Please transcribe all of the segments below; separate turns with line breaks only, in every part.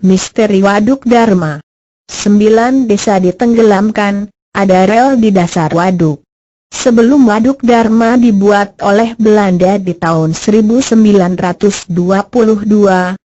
Misteri Waduk Dharma. 9 desa ditenggelamkan, ada rel di dasar waduk. Sebelum Waduk Dharma dibuat oleh Belanda di tahun 1922,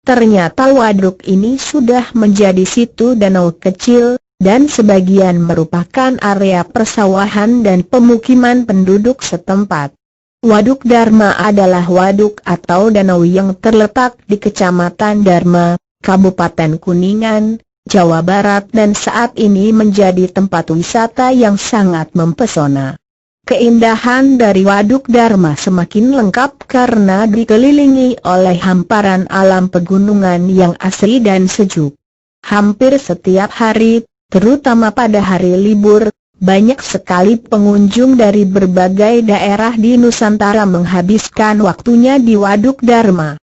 ternyata waduk ini sudah menjadi situ danau kecil, dan sebagian merupakan area persawahan dan pemukiman penduduk setempat. Waduk Dharma adalah waduk atau danau yang terletak di Kecamatan Dharma, Kabupaten Kuningan, Jawa Barat, dan saat ini menjadi tempat wisata yang sangat mempesona. Keindahan dari Waduk Dharma semakin lengkap karena dikelilingi oleh hamparan alam pegunungan yang asri dan sejuk. Hampir setiap hari, terutama pada hari libur, banyak sekali pengunjung dari berbagai daerah di Nusantara menghabiskan waktunya di Waduk Dharma.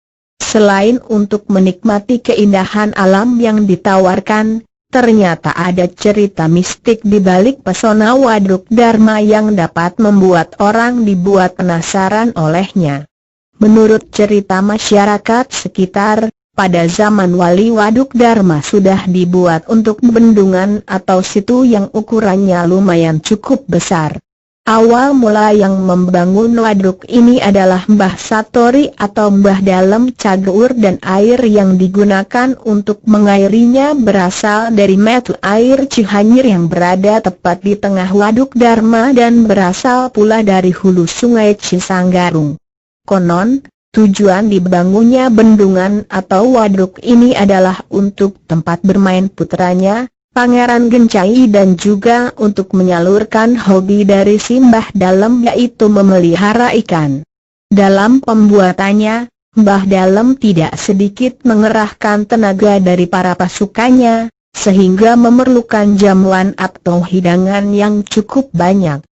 Selain untuk menikmati keindahan alam yang ditawarkan, ternyata ada cerita mistik di balik pesona Waduk Dharma yang dapat membuat orang dibuat penasaran olehnya. Menurut cerita masyarakat sekitar, pada zaman wali Waduk Dharma sudah dibuat untuk bendungan atau situ yang ukurannya lumayan cukup besar. Awal mula yang membangun waduk ini adalah Mbah Satori atau Mbah Dalem Cagur, dan air yang digunakan untuk mengairinya berasal dari mata air Cihanyir yang berada tepat di tengah Waduk Dharma dan berasal pula dari hulu sungai Cisanggarung. Konon, tujuan dibangunnya bendungan atau waduk ini adalah untuk tempat bermain putranya, Pangeran Gencai, dan juga untuk menyalurkan hobi dari si Mbah Dalem, yaitu memelihara ikan. Dalam pembuatannya, Mbah Dalem tidak sedikit mengerahkan tenaga dari para pasukannya, sehingga memerlukan jamuan atau hidangan yang cukup banyak.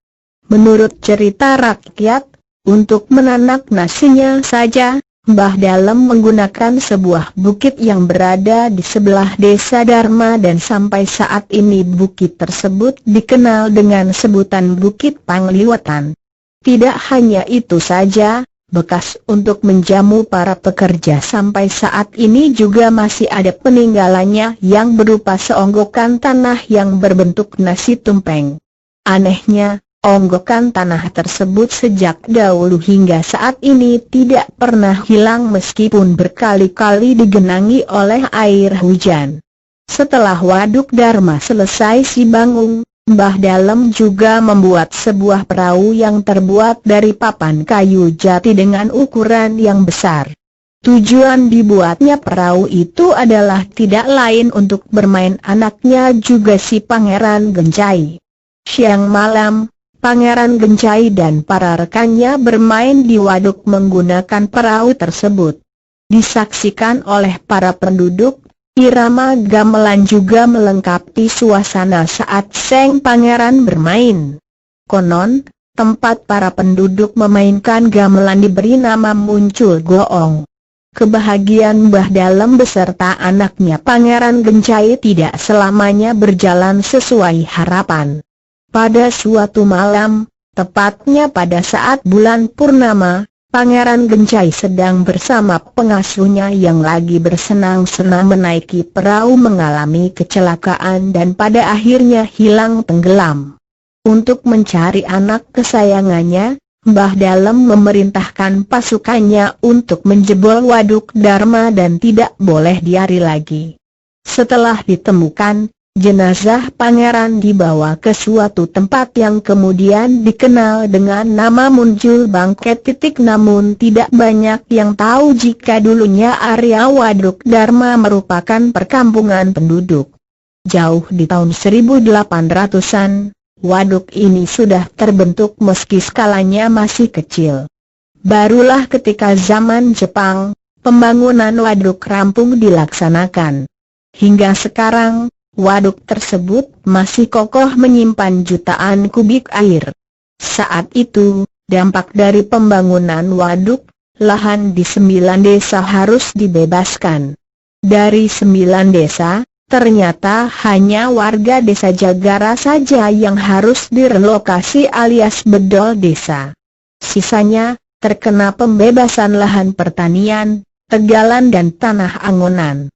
Menurut cerita rakyat, untuk menanak nasinya saja, Mbah Dalem menggunakan sebuah bukit yang berada di sebelah desa Dharma, dan sampai saat ini bukit tersebut dikenal dengan sebutan Bukit Pangliwetan. Tidak hanya itu saja, bekas untuk menjamu para pekerja sampai saat ini juga masih ada peninggalannya yang berupa seonggokan tanah yang berbentuk nasi tumpeng. Anehnya, onggokan tanah tersebut sejak dahulu hingga saat ini tidak pernah hilang meskipun berkali-kali digenangi oleh air hujan. Setelah Waduk Dharma selesai dibangun, Mbah Dalem juga membuat sebuah perahu yang terbuat dari papan kayu jati dengan ukuran yang besar. Tujuan dibuatnya perahu itu adalah tidak lain untuk bermain anaknya juga si Pangeran Gencai. Siang malam, Pangeran Gencai dan para rekannya bermain di waduk menggunakan perahu tersebut. Disaksikan oleh para penduduk, irama gamelan juga melengkapi suasana saat sang pangeran bermain. Konon, tempat para penduduk memainkan gamelan diberi nama Muncul Goong. Kebahagiaan Mbah Dalem beserta anaknya Pangeran Gencai tidak selamanya berjalan sesuai harapan. Pada suatu malam, tepatnya pada saat bulan purnama, Pangeran Gencai sedang bersama pengasuhnya yang lagi bersenang-senang menaiki perahu mengalami kecelakaan dan pada akhirnya hilang tenggelam. Untuk mencari anak kesayangannya, Mbah Dalem memerintahkan pasukannya untuk menjebol Waduk Dharma dan tidak boleh diari lagi. Setelah ditemukan, jenazah pangeran dibawa ke suatu tempat yang kemudian dikenal dengan nama Muncul Bangket. Namun tidak banyak yang tahu jika dulunya area Waduk Dharma merupakan perkampungan penduduk. Jauh di tahun 1800-an, waduk ini sudah terbentuk meski skalanya masih kecil. Barulah ketika zaman Jepang, pembangunan waduk rampung dilaksanakan. Hingga sekarang, waduk tersebut masih kokoh menyimpan jutaan kubik air. Saat itu, dampak dari pembangunan waduk, lahan di 9 desa harus dibebaskan. Dari 9 desa, ternyata hanya warga desa Jagara saja yang harus direlokasi alias bedol desa. Sisanya, terkena pembebasan lahan pertanian, tegalan dan tanah angonan.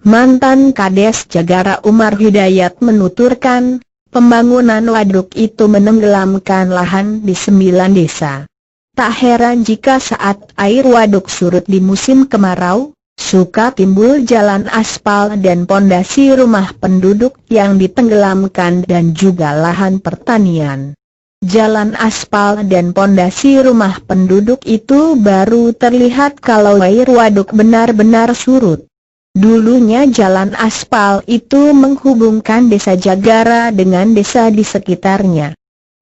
Mantan Kades Jagara Umar Hidayat menuturkan, pembangunan waduk itu menenggelamkan lahan di 9 desa. Tak heran jika saat air waduk surut di musim kemarau, suka timbul jalan aspal dan pondasi rumah penduduk yang ditenggelamkan dan juga lahan pertanian. Jalan aspal dan pondasi rumah penduduk itu baru terlihat kalau air waduk benar-benar surut. Dulunya jalan aspal itu menghubungkan desa Jagara dengan desa di sekitarnya.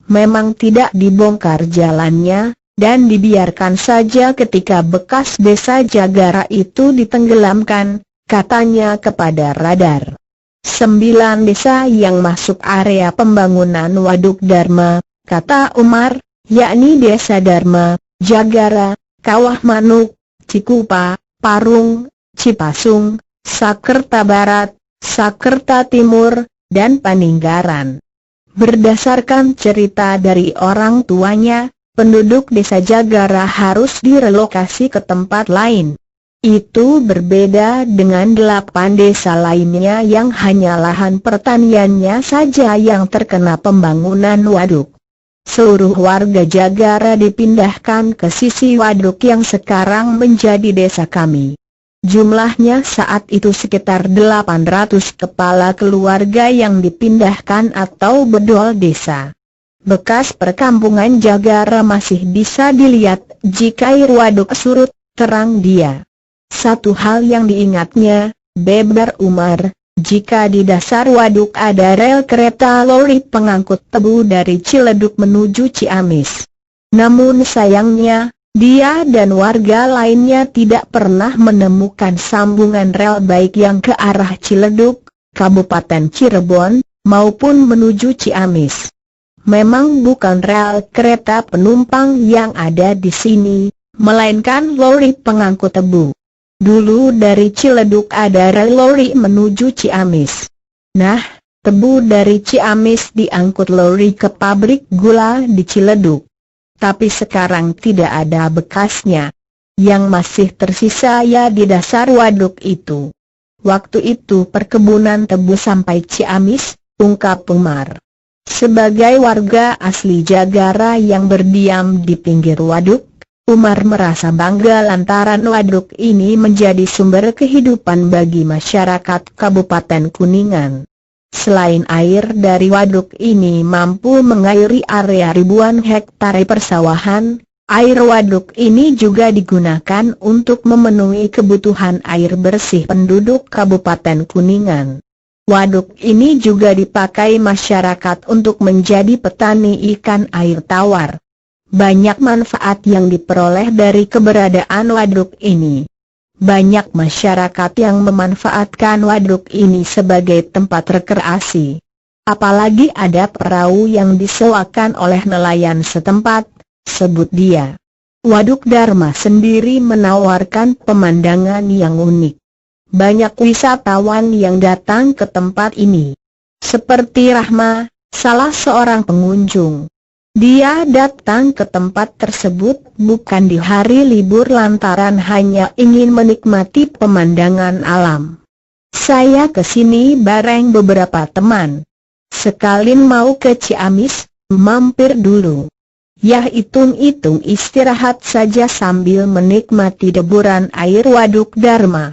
Memang tidak dibongkar jalannya, dan dibiarkan saja ketika bekas desa Jagara itu ditenggelamkan, katanya kepada Radar. 9 desa yang masuk area pembangunan Waduk Dharma, kata Umar, yakni Desa Dharma, Jagara, Kawah Manuk, Cikupa, Parung, Cipasung, Sakerta Barat, Sakerta Timur, dan Paninggaran. Berdasarkan cerita dari orang tuanya, penduduk desa Jagara harus direlokasi ke tempat lain. Itu berbeda dengan 8 desa lainnya yang hanya lahan pertaniannya saja yang terkena pembangunan waduk. Seluruh warga Jagara dipindahkan ke sisi waduk yang sekarang menjadi desa kami. Jumlahnya saat itu sekitar 800 kepala keluarga yang dipindahkan atau bedol desa. Bekas perkampungan Jagara masih bisa dilihat jika air waduk surut, terang dia. Satu hal yang diingatnya, beber Umar, jika di dasar waduk ada rel kereta lori pengangkut tebu dari Ciledug menuju Ciamis. Namun sayangnya, dia dan warga lainnya tidak pernah menemukan sambungan rel baik yang ke arah Ciledug, Kabupaten Cirebon, maupun menuju Ciamis. Memang bukan rel kereta penumpang yang ada di sini, melainkan lori pengangkut tebu. Dulu dari Ciledug ada rel lori menuju Ciamis. Nah, tebu dari Ciamis diangkut lori ke pabrik gula di Ciledug. Tapi sekarang tidak ada bekasnya. Yang masih tersisa ya di dasar waduk itu. Waktu itu perkebunan tebu sampai Ciamis, ungkap Umar. Sebagai warga asli Jagara yang berdiam di pinggir waduk, Umar merasa bangga lantaran waduk ini menjadi sumber kehidupan bagi masyarakat Kabupaten Kuningan. Selain air dari waduk ini mampu mengairi area ribuan hektar persawahan, air waduk ini juga digunakan untuk memenuhi kebutuhan air bersih penduduk Kabupaten Kuningan. Waduk ini juga dipakai masyarakat untuk menjadi petani ikan air tawar. Banyak manfaat yang diperoleh dari keberadaan waduk ini. Banyak masyarakat yang memanfaatkan waduk ini sebagai tempat rekreasi. Apalagi ada perahu yang disewakan oleh nelayan setempat, sebut dia. Waduk Dharma sendiri menawarkan pemandangan yang unik. Banyak wisatawan yang datang ke tempat ini. Seperti Rahma, salah seorang pengunjung. Dia datang ke tempat tersebut bukan di hari libur lantaran hanya ingin menikmati pemandangan alam. Saya ke sini bareng beberapa teman. Sekalian mau ke Ciamis, mampir dulu. Ya hitung-hitung istirahat saja sambil menikmati deburan air waduk Dharma.